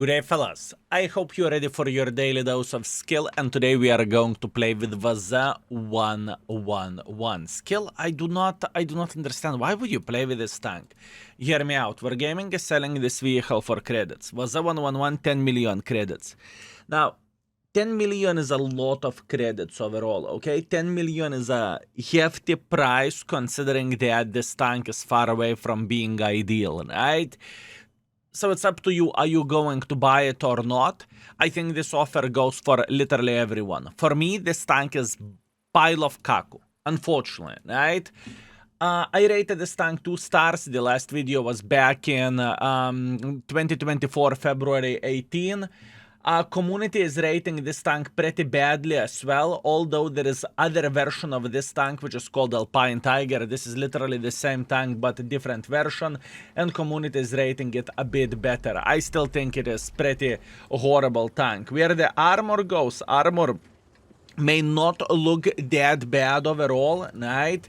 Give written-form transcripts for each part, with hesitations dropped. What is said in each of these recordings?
Good day, fellas. I hope you're ready for your daily dose of skill, and today we are going to play with WZ-111. Skill, I do not understand. Why would you play with this tank? Hear me out. Wargaming is selling this vehicle for credits. WZ-111, 10 million credits. Now, 10 million is a lot of credits overall, okay? 10 million is a hefty price considering that this tank is far away from being ideal, right? So it's up to you, are you going to buy it or not? I think this offer goes for literally everyone. For me, this tank is pile of kaku, unfortunately, right? I rated this tank 2 stars. The last video was back in 2024, February 18. Community is rating this tank pretty badly as well, although there is other version of this tank which is called Alpine Tiger. This is literally the same tank but a different version, and community is rating it a bit better. I still think it is pretty horrible tank. Where the armor goes, armor may not look that bad overall, right?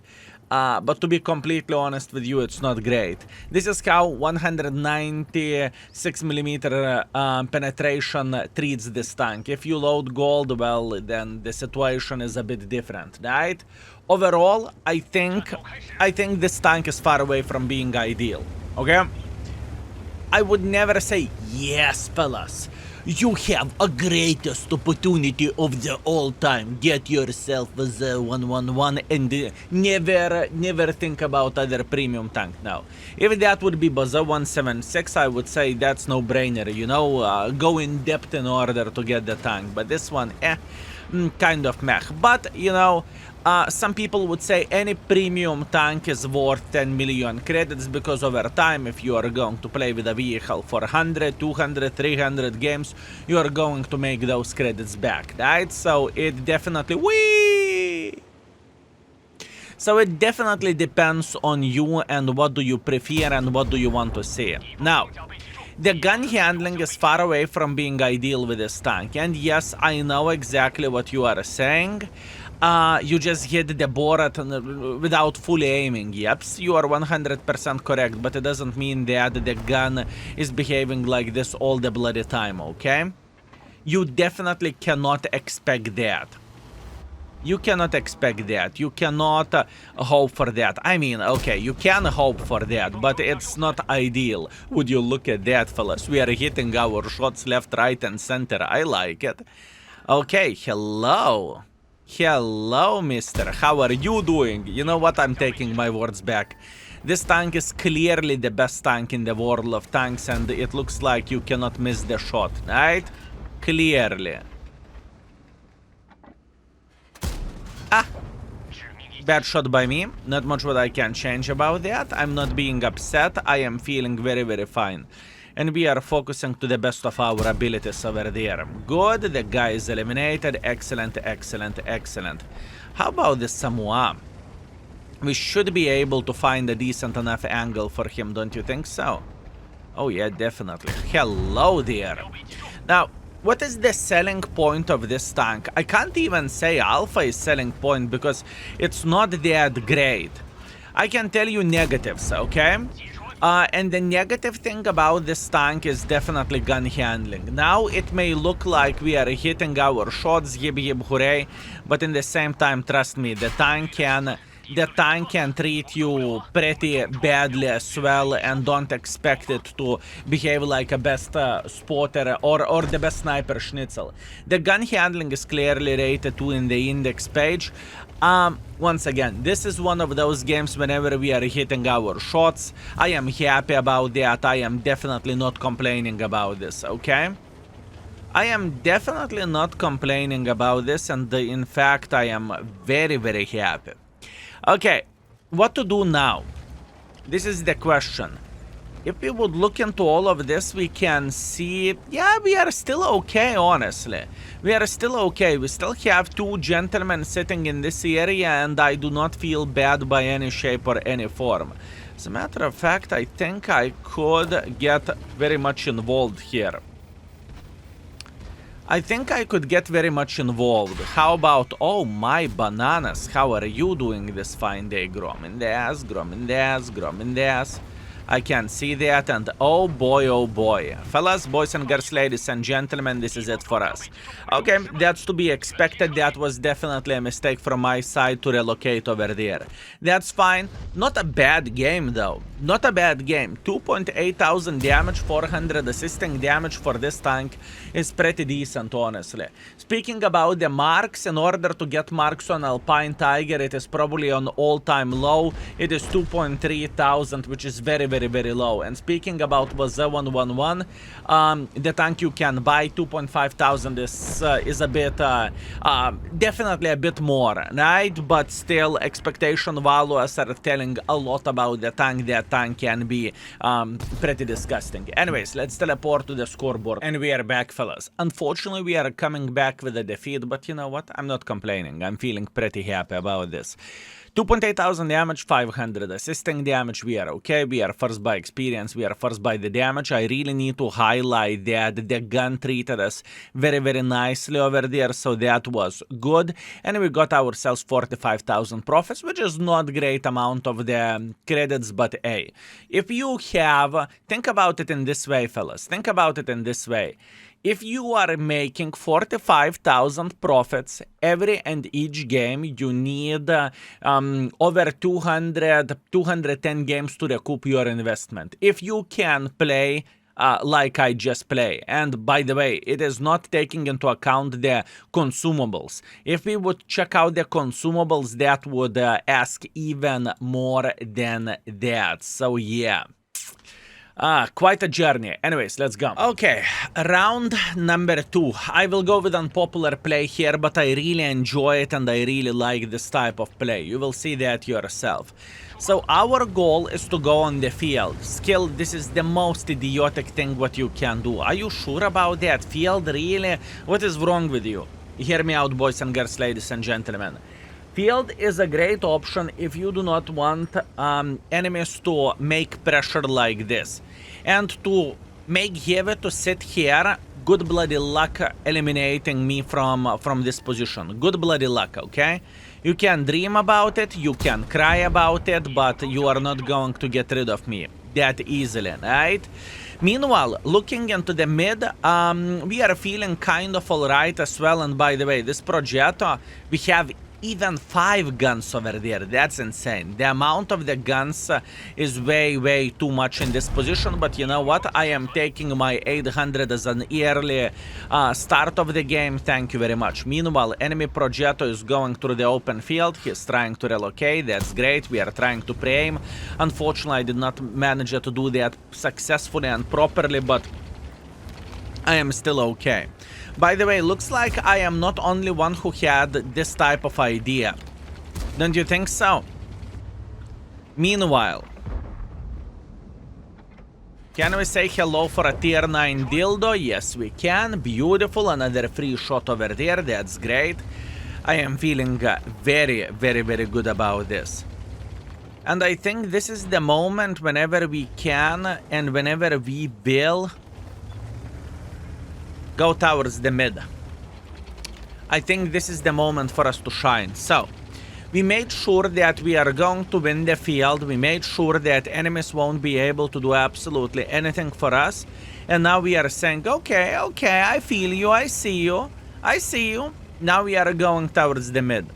But to be completely honest with you, it's not great. This is how 196mm penetration treats this tank. If you load gold, well, then the situation is a bit different, right? Overall, I think this tank is far away from being ideal, okay? I would never say, yes, fellas, you have a greatest opportunity of the all time. Get yourself a Z-111 and never think about other premium tank now. If that would be WZ-176, I would say that's no brainer, you know, go in depth in order to get the tank. But this one, kind of meh. But, you know, some people would say any premium tank is worth 10 million credits because over time, if you are going to play with a vehicle for 100, 200, 300 games, you are going to make those credits back, right? So it definitely... So it definitely depends on you and what do you prefer and what do you want to see. Now, the gun handling is far away from being ideal with this tank. And yes, I know exactly what you are saying. You just hit the board without fully aiming. Yep, you are 100% correct, but it doesn't mean that the gun is behaving like this all the bloody time, okay? You definitely cannot expect that. You cannot expect that. You cannot hope for that. I mean, okay, you can hope for that, but it's not ideal. Would you look at that, fellas? We are hitting our shots left, right, and center. I like it. Okay, hello. Hello, mister. How are you doing? You know what? I'm taking my words back. This tank is clearly the best tank in the world of tanks, and it looks like you cannot miss the shot, right? Clearly. Bad shot by me. Not much what I can change about that. I'm not being upset. I am feeling very, very fine. And we are focusing to the best of our abilities over there. Good. The guy is eliminated. Excellent, excellent, excellent. How about this Samoa? We should be able to find a decent enough angle for him, don't you think so? Oh yeah, definitely. Hello there. Now, what is the selling point of this tank? I can't even say Alpha is selling point because it's not that great. I can tell you negatives, okay? And the negative thing about this tank is definitely gun handling. Now, it may look like we are hitting our shots, yib yib hooray, but in the same time, trust me, the tank can treat you pretty badly as well, and don't expect it to behave like a best spotter or the best sniper schnitzel. The gun handling is clearly rated 2 in the index page. Once again, this is one of those games whenever we are hitting our shots. I am happy about that. I am definitely not complaining about this, okay? I am definitely not complaining about this, and in fact, I am very, very happy. Okay, what to do now? This is the question. If we would look into all of this, we can see, yeah, we are still okay, honestly. We are still okay. We still have 2 gentlemen sitting in this area, and I do not feel bad by any shape or any form. As a matter of fact, I think I could get very much involved here. I think I could get very much involved. How about, oh my bananas, how are you doing this fine day? Grom in the ass, grom in the ass, grom in the ass. I can see that, and oh boy. Fellas, boys and girls, ladies and gentlemen, this is it for us. Okay, that's to be expected. That was definitely a mistake from my side to relocate over there. That's fine. Not a bad game, though. Not a bad game. 2.8 thousand damage, 400 assisting damage for this tank is pretty decent, honestly. Speaking about the marks, in order to get marks on Alpine Tiger, it is probably on all-time low. It is 2.3 thousand, which is very low. And speaking about WZ-111, the tank you can buy, 2.5 thousand is a bit, definitely a bit more, right? But still, expectation values are telling a lot about the tank. That tank can be pretty disgusting. Anyways, let's teleport to the scoreboard, and we are back, fellas. Unfortunately, we are coming back with a defeat, but you know what? I'm not complaining. I'm feeling pretty happy about this. 2.8 thousand damage, 500 assisting damage. We are okay. We are first by experience. We are first by the damage. I really need to highlight that the gun treated us very nicely over there, so that was good. And we got ourselves 45,000 profits, which is not great amount of the credits, but hey, if you have, think about it in this way, fellas. Think about it in this way. If you are making 45,000 profits every and each game, you need over 210 games to recoup your investment. If you can play like I just play. And by the way, it is not taking into account the consumables. If we would check out the consumables, that would ask even more than that. So yeah. Quite a journey. Anyways, let's go. Okay, round number 2. I will go with unpopular play here, but I really enjoy it and I really like this type of play. You will see that yourself. So our goal is to go on the field. Skill, this is the most idiotic thing what you can do. Are you sure about that? Field, really? What is wrong with you? Hear me out, boys and girls, ladies and gentlemen. Field is a great option if you do not want enemies to make pressure like this. And to make Heavy to sit here, good bloody luck eliminating me from this position. Good bloody luck, okay? You can dream about it, you can cry about it, but you are not going to get rid of me that easily, right? Meanwhile, looking into the mid, we are feeling kind of alright as well. And by the way, this Progetto, we have even 5 guns over there. That's insane. The amount of the guns is way too much in this position, but you know what? I am taking my 800 as an early start of the game. Thank you very much. Meanwhile, enemy Progetto is going through the open field. He's trying to relocate. That's great. We are trying to pre-aim. Unfortunately, I did not manage to do that successfully and properly, but I am still okay. By the way, looks like I am not only one who had this type of idea. Don't you think so? Meanwhile, can we say hello for a tier 9 dildo? Yes, we can. Beautiful. Another free shot over there. That's great. I am feeling very good about this. And I think this is the moment whenever we can and whenever we will go towards the mid. I think this is the moment for us to shine. So, we made sure that we are going to win the field. We made sure that enemies won't be able to do absolutely anything for us. And now we are saying, okay, I feel you, I see you. Now we are going towards the mid.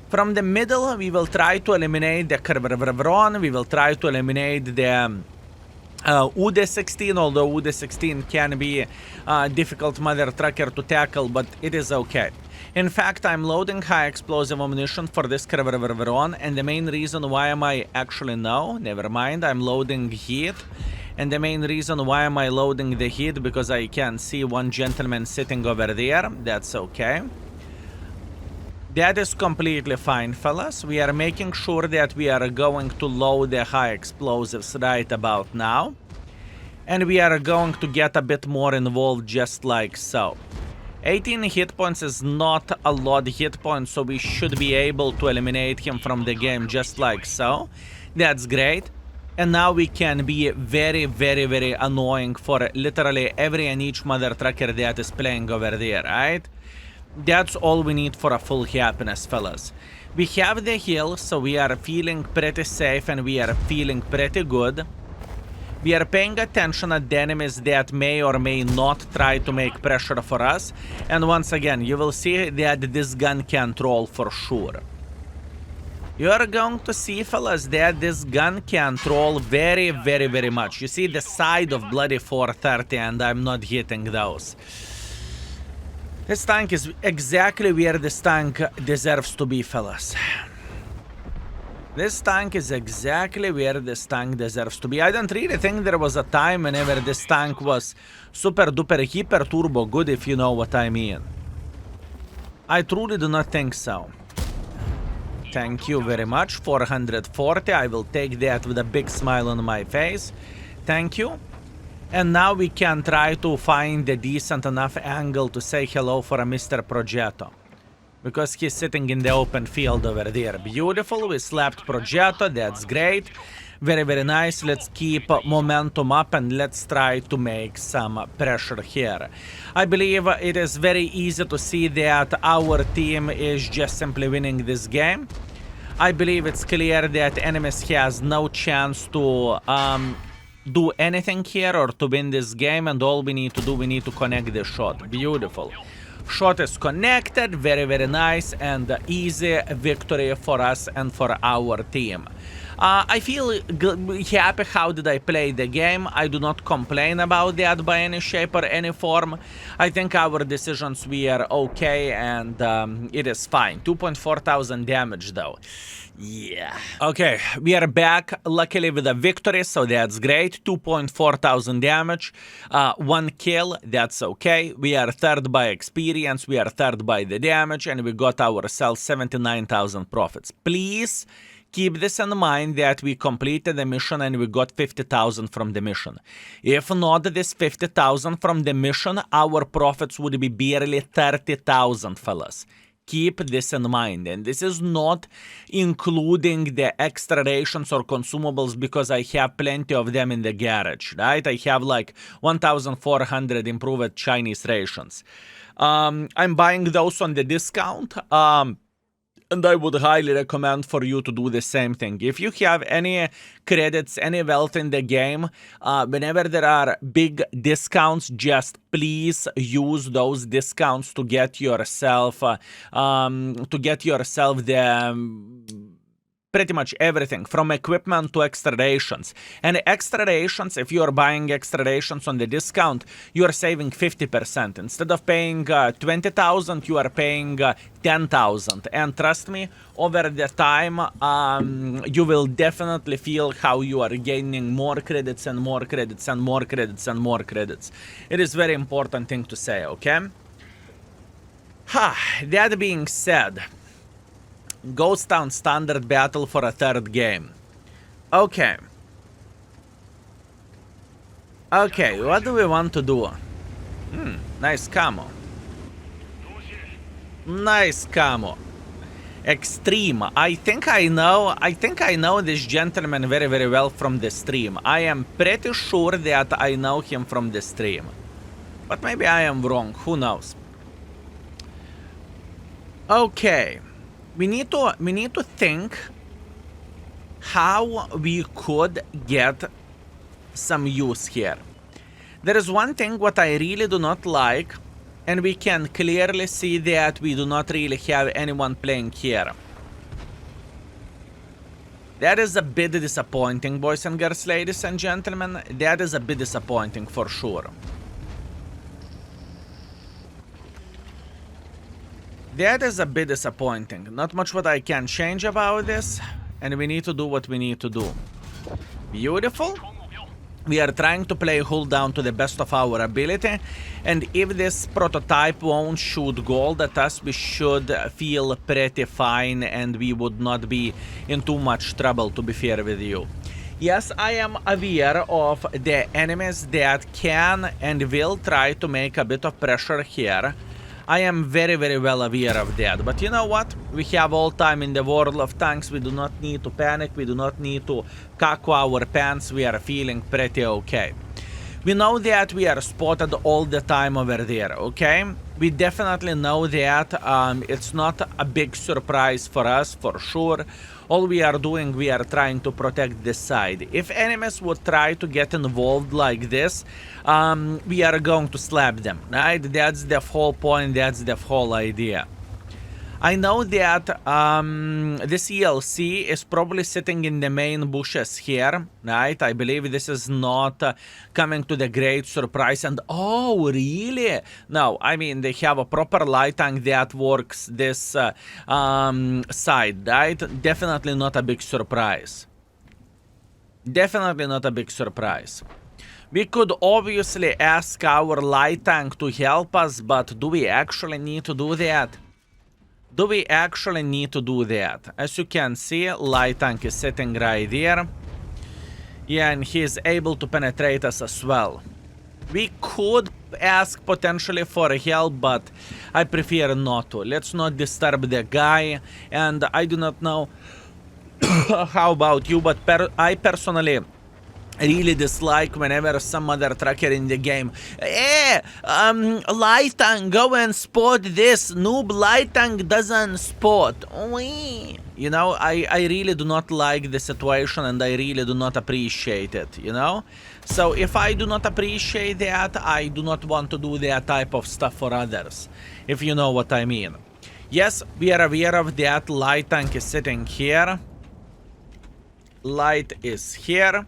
From the middle, we will try to eliminate the Kervron. We will try to eliminate the WZ-16, although WZ-16 can be a difficult mother trucker to tackle, but it is okay. In fact, I'm loading high explosive ammunition for this Kervron, and the main reason why am I actually no, never mind, I'm loading heat. And the main reason why am I loading the heat, because I can see one gentleman sitting over there. That's okay. That is completely fine, fellas. We are making sure that we are going to load the high explosives right about now. And we are going to get a bit more involved just like so. 18 hit points is not a lot of hit points, so we should be able to eliminate him from the game just like so. That's great. And now we can be very annoying for literally every and each mother trucker that is playing over there, right? That's all we need for a full happiness, fellas. We have the hill, so we are feeling pretty safe and we are feeling pretty good. We are paying attention at the enemies that may or may not try to make pressure for us. And once again, you will see that this gun can roll for sure. You are going to see, fellas, that this gun can troll very, very, very much. You see the side of bloody 430 and I'm not hitting those. This tank is exactly where this tank deserves to be, fellas. This tank is exactly where this tank deserves to be. I don't really think there was a time whenever this tank was super duper hyper turbo good, if you know what I mean. I truly do not think so. Thank you very much. 440. I will take that with a big smile on my face. Thank you. And now we can try to find a decent enough angle to say hello for a Mr. Progetto. Because he's sitting in the open field over there. Beautiful. We slapped Progetto. That's great. Very, very nice. Let's keep momentum up and let's try to make some pressure here. I believe it is very easy to see that our team is just simply winning this game. I believe it's clear that enemies has no chance to do anything here or to win this game, and all we need to do, we need to connect the shot. Beautiful. Shot is connected, very, very nice, and easy victory for us and for our team. I feel happy how did I play the game. I do not complain about that by any shape or any form. I think our decisions were okay and it is fine. 2.4 thousand damage though. Yeah. Okay, we are back luckily with a victory, so that's great. 2.4 thousand damage, 1 kill, that's okay. We are third by experience, we are third by the damage, and we got ourselves 79,000 profits. Please keep this in mind that we completed the mission and we got 50,000 from the mission. If not this 50,000 from the mission, our profits would be barely 30,000, fellas. Keep this in mind, and this is not including the extra rations or consumables because I have plenty of them in the garage, right? I have like 1,400 improved Chinese rations. I'm buying those on the discount. And I would highly recommend for you to do the same thing. If you have any credits, any wealth in the game, whenever there are big discounts, just please use those discounts to get yourself pretty much everything, from equipment to extra rations. And extra rations, if you are buying extra rations on the discount, you are saving 50%. Instead of paying 20,000, you are paying 10,000. And trust me, over the time, you will definitely feel how you are gaining more credits and more credits and more credits and more credits. It is very important thing to say, okay? That being said, Ghost Town standard battle for a third game. Okay. Okay, what do we want to do? Nice camo. Nice camo. Extreme. I think I know this gentleman very, very well from the stream. I am pretty sure that I know him from the stream. But maybe I am wrong, who knows? Okay. We need to think how we could get some use here. There is one thing what I really do not like, and we can clearly see that we do not really have anyone playing here. That is a bit disappointing, boys and girls, ladies and gentlemen. That is a bit disappointing for sure. That is a bit disappointing. Not much what I can change about this, and we need to do what we need to do. Beautiful. We are trying to play hull down to the best of our ability, and if this prototype won't shoot gold at us, we should feel pretty fine and we would not be in too much trouble, to be fair with you. Yes, I am aware of the enemies that can and will try to make a bit of pressure here. I am very, very well aware of that. But you know what? We have all time in the world of tanks. We do not need to panic. We do not need to cack our pants. We are feeling pretty okay. We know that we are spotted all the time over there, okay? We definitely know that it's not a big surprise for us, for sure. All we are doing, we are trying to protect this side. If enemies would try to get involved like this, we are going to slap them, right? That's the whole point, that's the whole idea. I know that this ELC is probably sitting in the main bushes here, right? I believe this is not coming to the great surprise. And oh, really? No, I mean, they have a proper light tank that works this side, right? Definitely not a big surprise. Definitely not a big surprise. We could obviously ask our light tank to help us, but do we actually need to do that? Do we actually need to do that? As you can see, light tank is sitting right there. Yeah, and he is able to penetrate us as well. We could ask potentially for help, but I prefer not to. Let's not disturb the guy. And I do not know how about you, but I personally really dislike whenever some other tracker in the game. Light tank, go and spot this. Noob light tank doesn't spot. You know, I really do not like the situation and I really do not appreciate it, you know? So if I do not appreciate that, I do not want to do that type of stuff for others, if you know what I mean. Yes, we are aware of that. Light tank is sitting here. Light is here.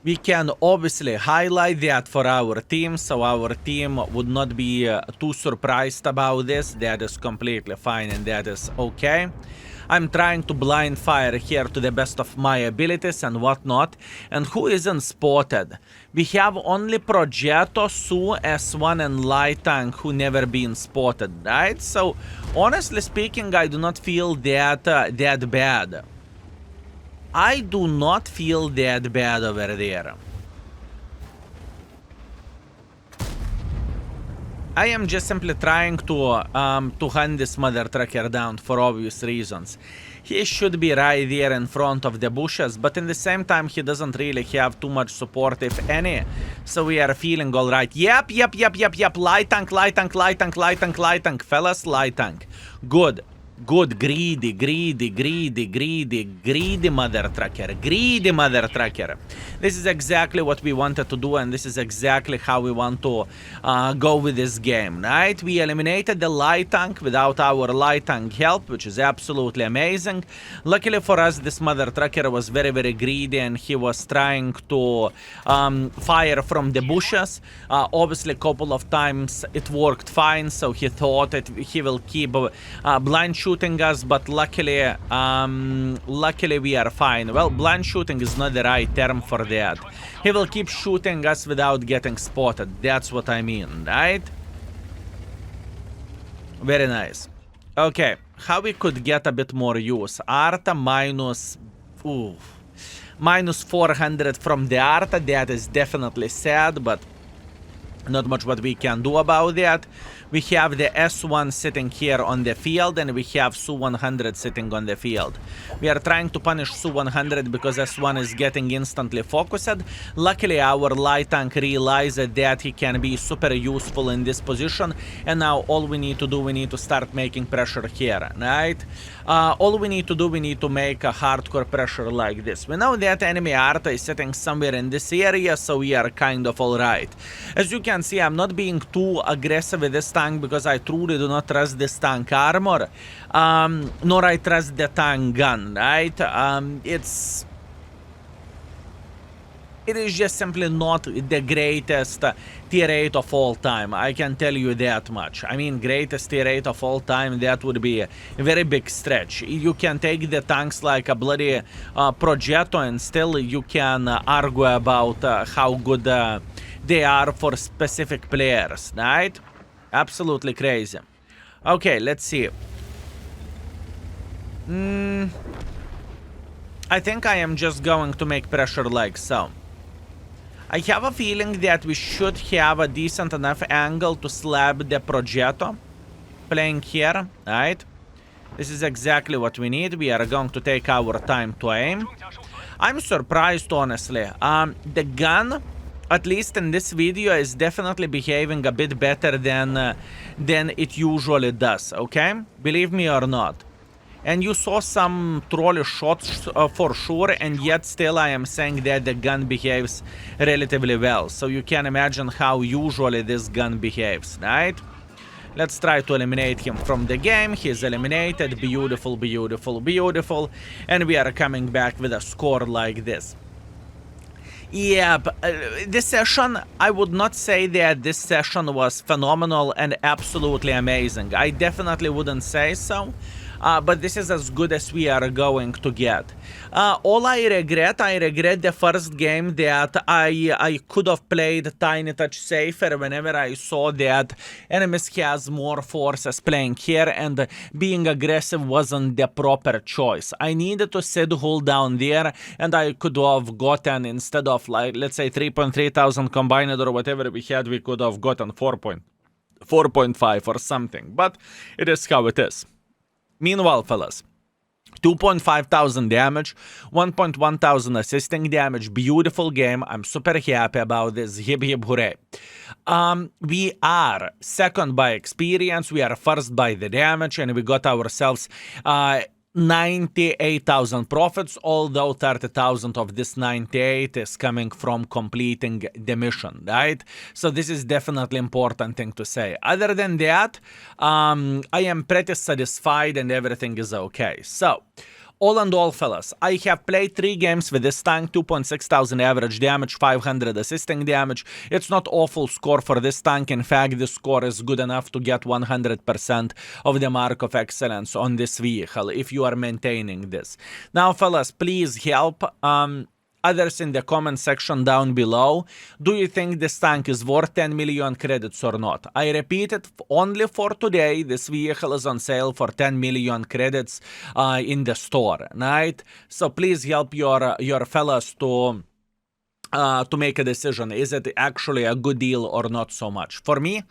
We can obviously highlight that for our team, so our team would not be too surprised about this. That is completely fine and that is okay. I'm trying to blind fire here to the best of my abilities and whatnot. And who isn't spotted? We have only Progetto, Su, S1 and Light Tank who never been spotted, right? So honestly speaking, I do not feel that that bad. I do not feel that bad over there. I am just simply trying to hunt this mother trucker down for obvious reasons. He should be right there in front of the bushes, but in the same time he doesn't really have too much support, if any. So we are feeling alright. Yep. Light tank, light tank, light tank, light tank, light tank. Fellas, light tank. Good. Good, greedy mother trucker. Greedy mother trucker. This is exactly what we wanted to do, and this is exactly how we want to go with this game, right? We eliminated the light tank without our light tank help, which is absolutely amazing. Luckily for us, this mother trucker was very, very greedy, and he was trying to fire from the bushes. Obviously, a couple of times it worked fine, so he thought that he will keep blind shooting us, but luckily we are fine. Well, blind shooting is not the right term for that. He will keep shooting us without getting spotted. That's what I mean, right? Very nice. Okay, how we could get a bit more use? Arta minus... minus 400 from the Arta. That is definitely sad, but not much what we can do about that. We have the S1 sitting here on the field, and we have Su-100 sitting on the field. We are trying to punish Su-100 because S1 is getting instantly focused. Luckily, our light tank realized that he can be super useful in this position, and now all we need to do, we need to start making pressure here, right? All we need to do, we need to make a hardcore pressure like this. We know that enemy Arta is sitting somewhere in this area, so we are kind of alright. As you can see, I'm not being too aggressive with this tank because I truly do not trust this tank armor, nor I trust the tank gun, right? It is just simply not the greatest tier 8 of all time. I can tell you that much. I mean, greatest tier 8 of all time, that would be a very big stretch. You can take the tanks like a bloody Progetto and still you can argue about how good they are for specific players, right? Absolutely crazy. Okay, let's see. I think I am just going to make pressure like so. I have a feeling that we should have a decent enough angle to slap the Progetto playing here, right? This is exactly what we need. We are going to take our time to aim. I'm surprised, honestly. The gun at least in this video, is definitely behaving a bit better than it usually does, okay? Believe me or not. And you saw some trolley shots for sure, and yet still I am saying that the gun behaves relatively well. So you can imagine how usually this gun behaves, right? Let's try to eliminate him from the game. He's eliminated. Beautiful, beautiful, beautiful. And we are coming back with a score like this. Yeah, but this session, I would not say that this session was phenomenal and absolutely amazing. I definitely wouldn't say so. But this is as good as we are going to get. All I regret the first game that I could have played tiny touch safer whenever I saw that enemies has more forces playing here and being aggressive wasn't the proper choice. I needed to sit hold down there and I could have gotten, instead of like, let's say 3.3 thousand combined or whatever we had, we could have gotten 4.5 or something. But it is how it is. Meanwhile, fellas, 2.5 thousand damage, 1.1 thousand assisting damage, beautiful game. I'm super happy about this. Hip hip hooray. We are second by experience, we are first by the damage, and we got ourselves 98,000 profits, although 30,000 of this 98 is coming from completing the mission, right? So this is definitely important thing to say. Other than that, I am pretty satisfied and everything is okay. So, all in all, fellas, I have played 3 games with this tank, 2.6 thousand average damage, 500 assisting damage. It's not awful score for this tank. In fact, this score is good enough to get 100% of the mark of excellence on this vehicle if you are maintaining this. Now, fellas, please help others in the comment section down below. Do you think this tank is worth 10 million credits or not? I repeat it, only for today, this vehicle is on sale for 10 million credits in the store, right? So please help your fellas to make a decision. Is it actually a good deal or not so much? For me,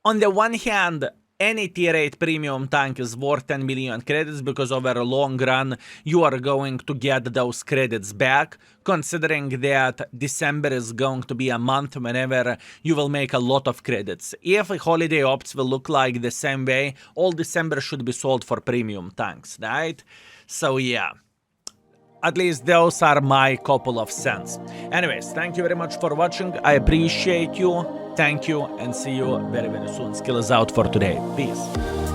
on the one hand, any tier 8 premium tank is worth 10 million credits because over a long run you are going to get those credits back, considering that December is going to be a month whenever you will make a lot of credits. If holiday ops will look like the same way, all December should be sold for premium tanks, right? So yeah. At least those are my couple of cents. Anyways, thank you very much for watching. I appreciate you. Thank you and see you very, very soon. Skill is out for today. Peace.